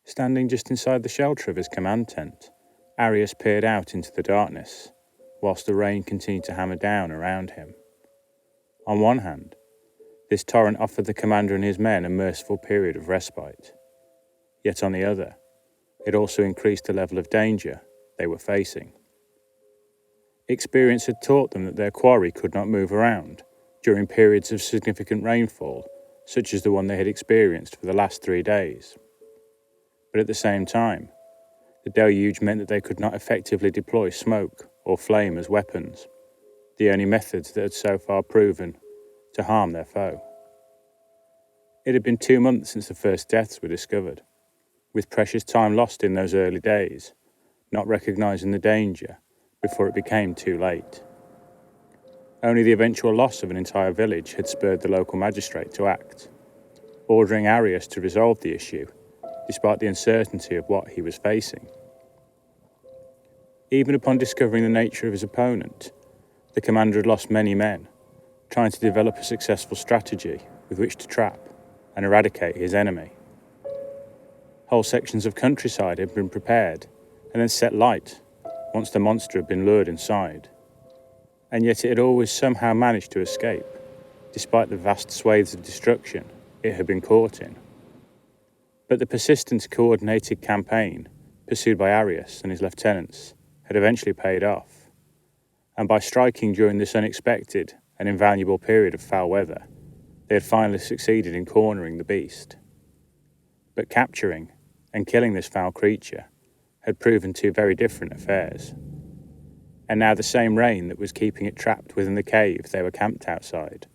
Standing just inside the shelter of his command tent, Arius peered out into the darkness, whilst the rain continued to hammer down around him. On one hand, this torrent offered the commander and his men a merciful period of respite. Yet on the other, it also increased the level of danger they were facing. Experience had taught them that their quarry could not move around during periods of significant rainfall, such as the one they had experienced for the last 3 days. But at the same time, the deluge meant that they could not effectively deploy smoke or flame as weapons, the only methods that had so far proven to harm their foe. It had been 2 months since the first deaths were discovered, with precious time lost in those early days, not recognizing the danger before it became too late. Only the eventual loss of an entire village had spurred the local magistrate to act, ordering Arius to resolve the issue, despite the uncertainty of what he was facing. Even upon discovering the nature of his opponent, the commander had lost many men, trying to develop a successful strategy with which to trap and eradicate his enemy. Whole sections of countryside had been prepared and then set light once the monster had been lured inside, and yet it had always somehow managed to escape, despite the vast swathes of destruction it had been caught in. But the persistent, coordinated campaign pursued by Arius and his lieutenants had eventually paid off, and by striking during this unexpected and invaluable period of foul weather, they had finally succeeded in cornering the beast. But capturing and killing this foul creature had proven two very different affairs, and now the same rain that was keeping it trapped within the cave they were camped outside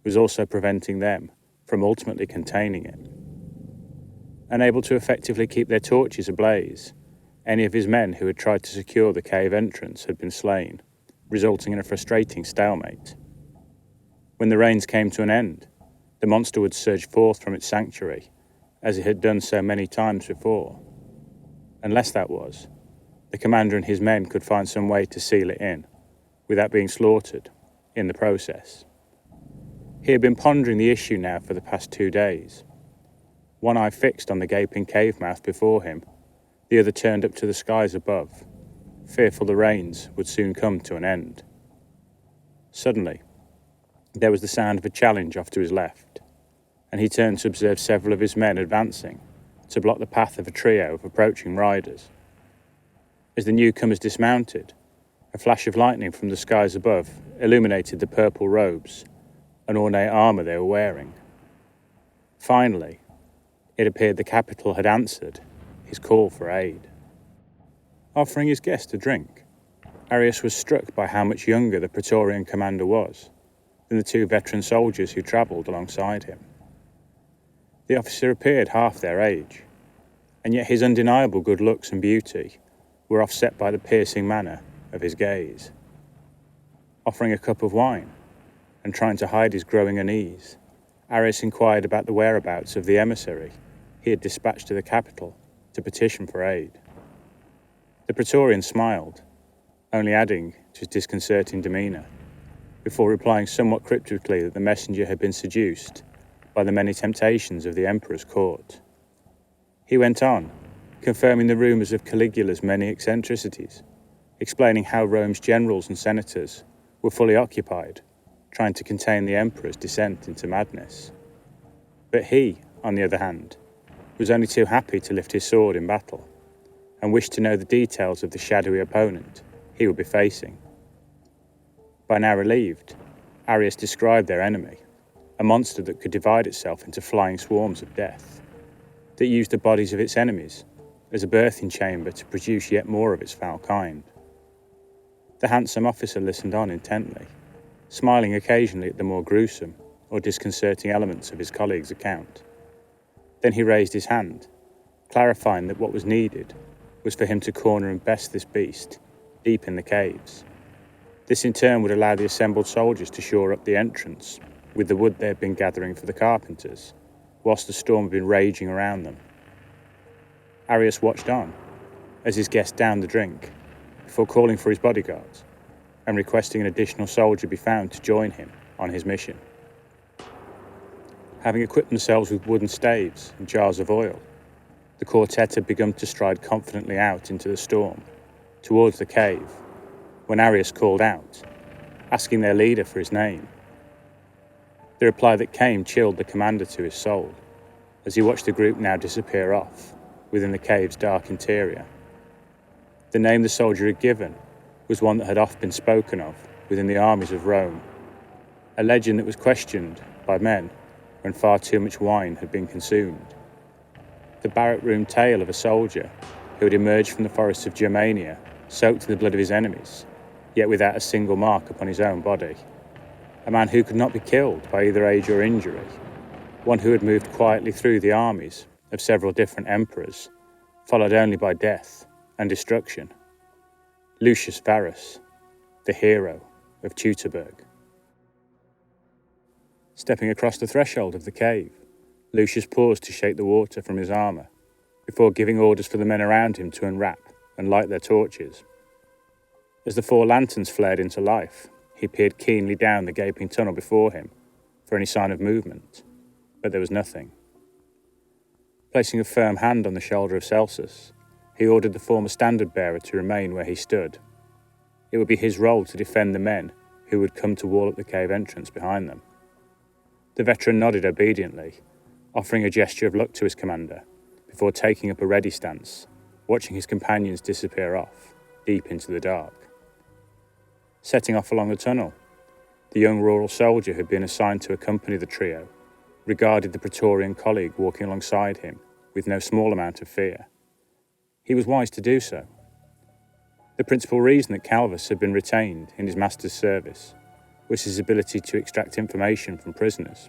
was also preventing them from ultimately containing it. Unable to effectively keep their torches ablaze, any of his men who had tried to secure the cave entrance had been slain, resulting in a frustrating stalemate. When the rains came to an end, the monster would surge forth from its sanctuary, as it had done so many times before. Unless that was, the commander and his men could find some way to seal it in, without being slaughtered in the process. He had been pondering the issue now for the past 2 days, one eye fixed on the gaping cave mouth before him, the other turned up to the skies above, fearful the rains would soon come to an end. Suddenly, there was the sound of a challenge off to his left, and he turned to observe several of his men advancing to block the path of a trio of approaching riders. As the newcomers dismounted, a flash of lightning from the skies above illuminated the purple robes and ornate armour they were wearing. Finally, it appeared the capital had answered his call for aid. Offering his guest a drink, Arius was struck by how much younger the Praetorian commander was than the 2 veteran soldiers who travelled alongside him. The officer appeared half their age, and yet his undeniable good looks and beauty were offset by the piercing manner of his gaze. Offering a cup of wine, and trying to hide his growing unease, Arius inquired about the whereabouts of the emissary he had dispatched to the capital to petition for aid. The Praetorian smiled, only adding to his disconcerting demeanour, before replying somewhat cryptically that the messenger had been seduced by the many temptations of the emperor's court. He went on, confirming the rumours of Caligula's many eccentricities, explaining how Rome's generals and senators were fully occupied, trying to contain the emperor's descent into madness. But he, on the other hand, was only too happy to lift his sword in battle, and wished to know the details of the shadowy opponent he would be facing. By now relieved, Arius described their enemy, a monster that could divide itself into flying swarms of death, that used the bodies of its enemies as a birthing chamber to produce yet more of its foul kind. The handsome officer listened on intently, smiling occasionally at the more gruesome or disconcerting elements of his colleague's account. Then he raised his hand, clarifying that what was needed was for him to corner and best this beast deep in the caves. This in turn would allow the assembled soldiers to shore up the entrance with the wood they had been gathering for the carpenters, whilst the storm had been raging around them. Arius watched on as his guest downed the drink, before calling for his bodyguards and requesting an additional soldier be found to join him on his mission. Having equipped themselves with wooden staves and jars of oil, The quartet had begun to stride confidently out into the storm, towards the cave, when Arius called out, asking their leader for his name. The reply that came chilled the commander to his soul, as he watched the group now disappear off, within the cave's dark interior. The name the soldier had given was one that had oft been spoken of within the armies of Rome, a legend that was questioned by men when far too much wine had been consumed. The barrack room tale of a soldier who had emerged from the forests of Germania, soaked in the blood of his enemies, yet without a single mark upon his own body. A man who could not be killed by either age or injury, one who had moved quietly through the armies of several different emperors, followed only by death and destruction. Lucius Varus, the hero of Teutoburg. Stepping across the threshold of the cave, Lucius paused to shake the water from his armour, before giving orders for the men around him to unwrap and light their torches. As the 4 lanterns flared into life, he peered keenly down the gaping tunnel before him for any sign of movement, but there was nothing. Placing a firm hand on the shoulder of Celsus, he ordered the former standard-bearer to remain where he stood. It would be his role to defend the men who would come to wall up the cave entrance behind them. The veteran nodded obediently, offering a gesture of luck to his commander, before taking up a ready stance, watching his companions disappear off, deep into the dark. Setting off along the tunnel, the young rural soldier who had been assigned to accompany the trio regarded the Praetorian colleague walking alongside him with no small amount of fear. He was wise to do so. The principal reason that Calvus had been retained in his master's service was his ability to extract information from prisoners,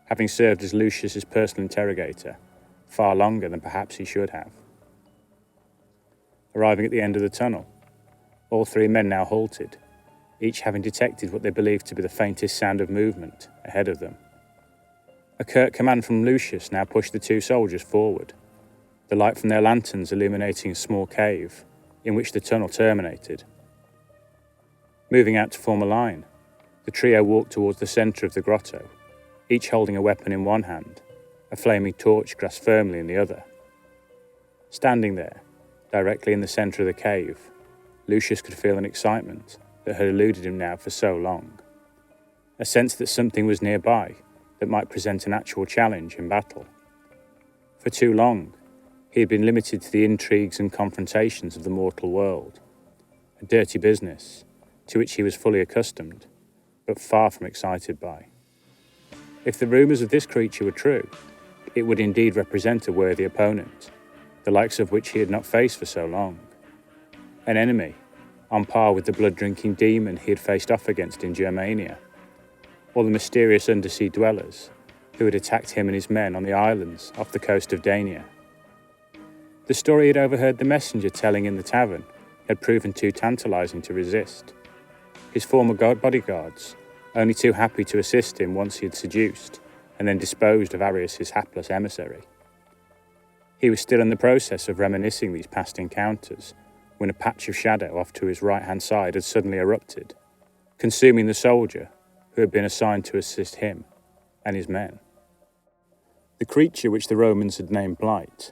having served as Lucius's personal interrogator far longer than perhaps he should have. Arriving at the end of the tunnel, all 3 men now halted, each having detected what they believed to be the faintest sound of movement ahead of them. A curt command from Lucius now pushed the 2 soldiers forward, the light from their lanterns illuminating a small cave in which the tunnel terminated. Moving out to form a line, the trio walked towards the centre of the grotto, each holding a weapon in one hand, a flaming torch grasped firmly in the other. Standing there, directly in the centre of the cave, Lucius could feel an excitement that had eluded him now for so long, a sense that something was nearby that might present an actual challenge in battle. For too long, he had been limited to the intrigues and confrontations of the mortal world, a dirty business to which he was fully accustomed, but far from excited by. If the rumours of this creature were true, it would indeed represent a worthy opponent, the likes of which he had not faced for so long. An enemy, on par with the blood-drinking demon he had faced off against in Germania, or the mysterious undersea dwellers who had attacked him and his men on the islands off the coast of Dania. The story he had overheard the messenger telling in the tavern had proven too tantalising to resist. His former bodyguards, only too happy to assist him once he had seduced and then disposed of Arius, his hapless emissary. He was still in the process of reminiscing these past encounters when a patch of shadow off to his right-hand side had suddenly erupted, consuming the soldier who had been assigned to assist him and his men. The creature which the Romans had named Blight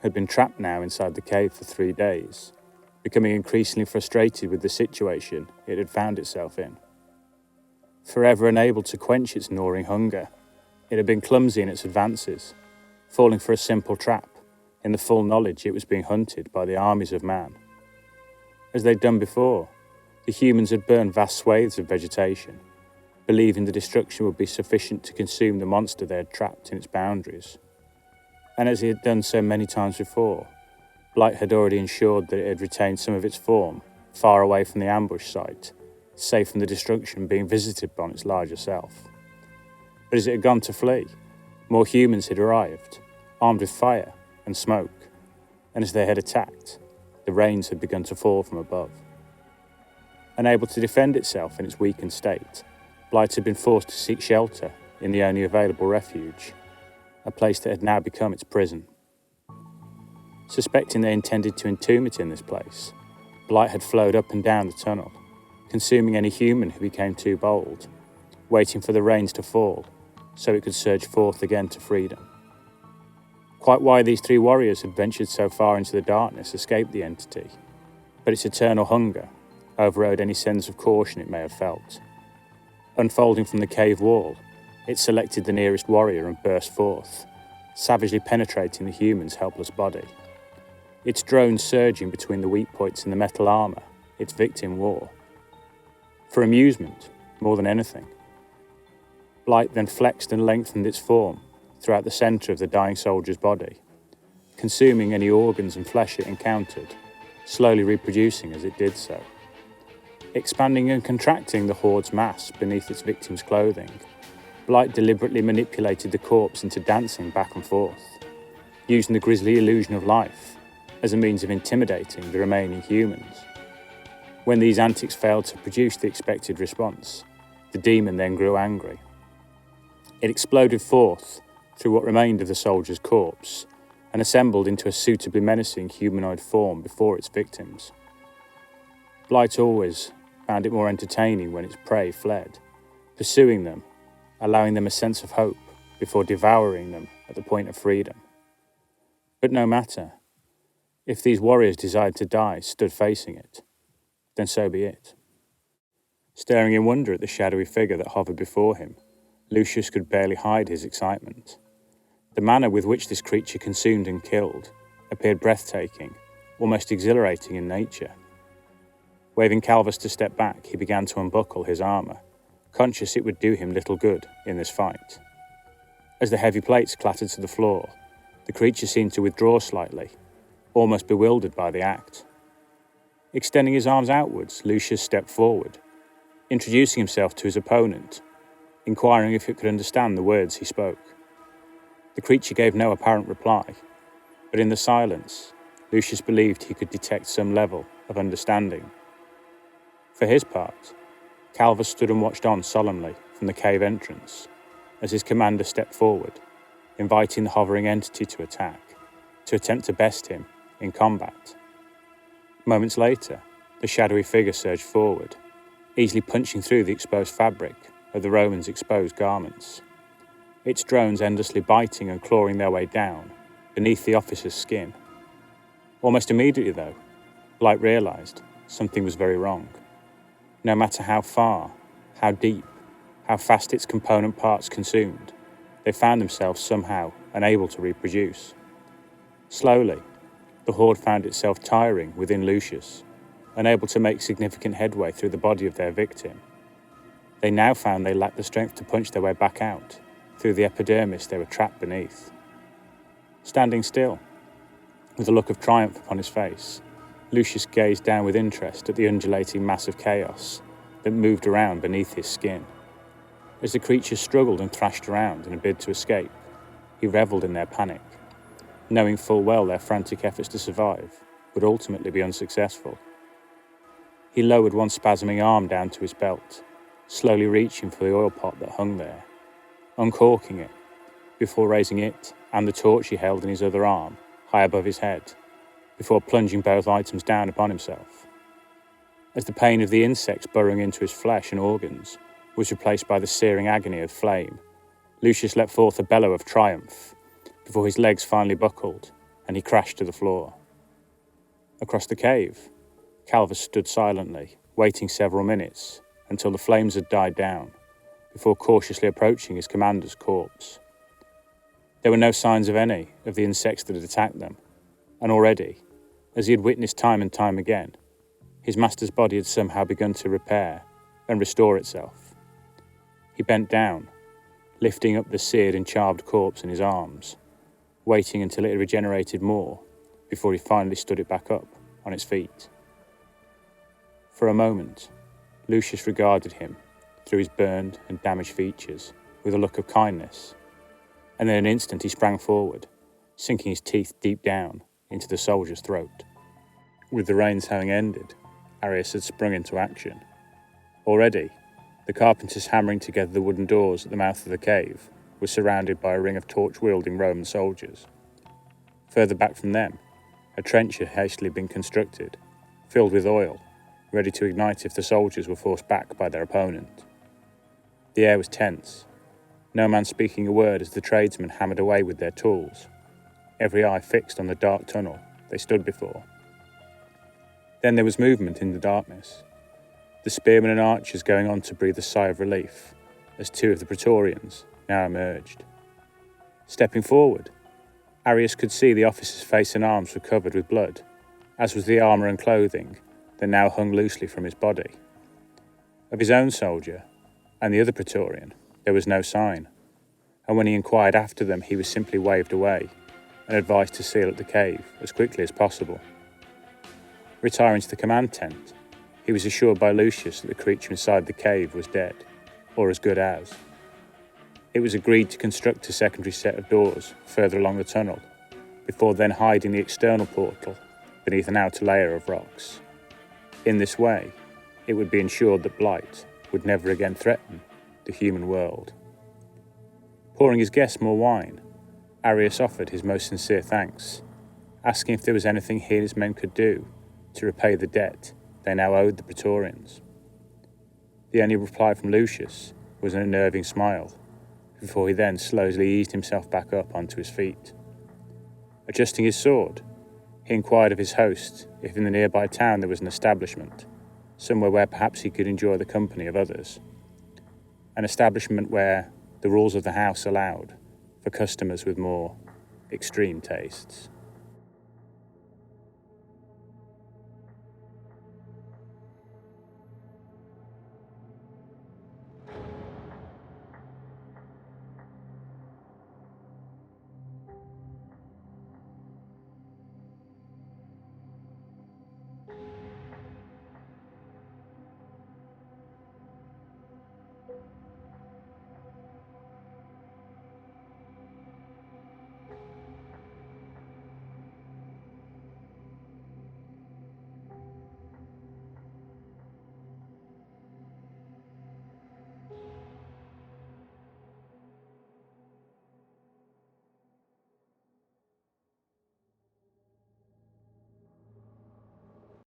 had been trapped now inside the cave for 3 days, becoming increasingly frustrated with the situation it had found itself in. Forever unable to quench its gnawing hunger, it had been clumsy in its advances, falling for a simple trap in the full knowledge it was being hunted by the armies of man. As they'd done before, the humans had burned vast swathes of vegetation, believing the destruction would be sufficient to consume the monster they had trapped in its boundaries. And as he had done so many times before, Blight had already ensured that it had retained some of its form far away from the ambush site, safe from the destruction being visited by its larger self. But as it had gone to flee, more humans had arrived, armed with fire and smoke, and as they had attacked, the rains had begun to fall from above. Unable to defend itself in its weakened state, Blight had been forced to seek shelter in the only available refuge, a place that had now become its prison. Suspecting they intended to entomb it in this place, Blight had flowed up and down the tunnel, consuming any human who became too bold, waiting for the rains to fall so it could surge forth again to freedom. Quite why these three warriors had ventured so far into the darkness escaped the entity, but its eternal hunger overrode any sense of caution it may have felt. Unfolding from the cave wall, it selected the nearest warrior and burst forth, savagely penetrating the human's helpless body. Its drones surging between the weak points in the metal armour its victim wore. For amusement, more than anything, Blight then flexed and lengthened its form throughout the centre of the dying soldier's body, consuming any organs and flesh it encountered, slowly reproducing as it did so. Expanding and contracting the horde's mass beneath its victim's clothing, Blight deliberately manipulated the corpse into dancing back and forth, using the grisly illusion of life as a means of intimidating the remaining humans. When these antics failed to produce the expected response, the demon then grew angry. It exploded forth through what remained of the soldier's corpse and assembled into a suitably menacing humanoid form before its victims. Blight always found it more entertaining when its prey fled, pursuing them, allowing them a sense of hope before devouring them at the point of freedom. But no matter, if these warriors desired to die stood facing it, then so be it. Staring in wonder at the shadowy figure that hovered before him, Lucius could barely hide his excitement. The manner with which this creature consumed and killed appeared breathtaking, almost exhilarating in nature. Waving Calvus to step back, he began to unbuckle his armour, conscious it would do him little good in this fight. As the heavy plates clattered to the floor, the creature seemed to withdraw slightly, almost bewildered by the act. Extending his arms outwards, Lucius stepped forward, introducing himself to his opponent, inquiring if it could understand the words he spoke. The creature gave no apparent reply, but in the silence, Lucius believed he could detect some level of understanding. For his part, Calvus stood and watched on solemnly from the cave entrance as his commander stepped forward, inviting the hovering entity to attack, to attempt to best him in combat. Moments later, the shadowy figure surged forward, easily punching through the exposed fabric of the Romans' exposed garments, its drones endlessly biting and clawing their way down beneath the officer's skin. Almost immediately, though, Blight realised something was very wrong. No matter how far, how deep, how fast its component parts consumed, they found themselves somehow unable to reproduce. Slowly, the horde found itself tiring within Lucius, unable to make significant headway through the body of their victim. They now found they lacked the strength to punch their way back out through the epidermis they were trapped beneath. Standing still, with a look of triumph upon his face, Lucius gazed down with interest at the undulating mass of chaos that moved around beneath his skin. As the creatures struggled and thrashed around in a bid to escape, he revelled in their panic, knowing full well their frantic efforts to survive would ultimately be unsuccessful. He lowered one spasming arm down to his belt, slowly reaching for the oil pot that hung there, uncorking it, before raising it and the torch he held in his other arm high above his head, before plunging both items down upon himself. As the pain of the insects burrowing into his flesh and organs was replaced by the searing agony of flame, Lucius let forth a bellow of triumph before his legs finally buckled and he crashed to the floor. Across the cave, Calvus stood silently, waiting several minutes until the flames had died down, before cautiously approaching his commander's corpse. There were no signs of any of the insects that had attacked them, and already, as he had witnessed time and time again, his master's body had somehow begun to repair and restore itself. He bent down, lifting up the seared and charred corpse in his arms, waiting until it had regenerated more before he finally stood it back up on its feet. For a moment, Lucius regarded him through his burned and damaged features with a look of kindness, and in an instant he sprang forward, sinking his teeth deep down into the soldier's throat. With the rains having ended, Arius had sprung into action. Already, the carpenters hammering together the wooden doors at the mouth of the cave were surrounded by a ring of torch-wielding Roman soldiers. Further back from them, a trench had hastily been constructed, filled with oil, ready to ignite if the soldiers were forced back by their opponent. The air was tense, no man speaking a word as the tradesmen hammered away with their tools, every eye fixed on the dark tunnel they stood before. Then there was movement in the darkness, the spearmen and archers going on to breathe a sigh of relief as two of the Praetorians now emerged. Stepping forward, Arrius could see the officer's face and arms were covered with blood, as was the armour and clothing that now hung loosely from his body. Of his own soldier and the other Praetorian there was no sign, and when he inquired after them he was simply waved away and advised to seal up the cave as quickly as possible. Retiring to the command tent, he was assured by Lucius that the creature inside the cave was dead, or as good as. It was agreed to construct a secondary set of doors further along the tunnel, before then hiding the external portal beneath an outer layer of rocks. In this way, it would be ensured that blight would never again threaten the human world. Pouring his guests more wine, Arrius offered his most sincere thanks, asking if there was anything he and his men could do to repay the debt they now owed the Praetorians. The only reply from Lucius was an unnerving smile, before he then slowly eased himself back up onto his feet. Adjusting his sword, he inquired of his host if in the nearby town there was an establishment, somewhere where perhaps he could enjoy the company of others. An establishment where the rules of the house allowed for customers with more extreme tastes.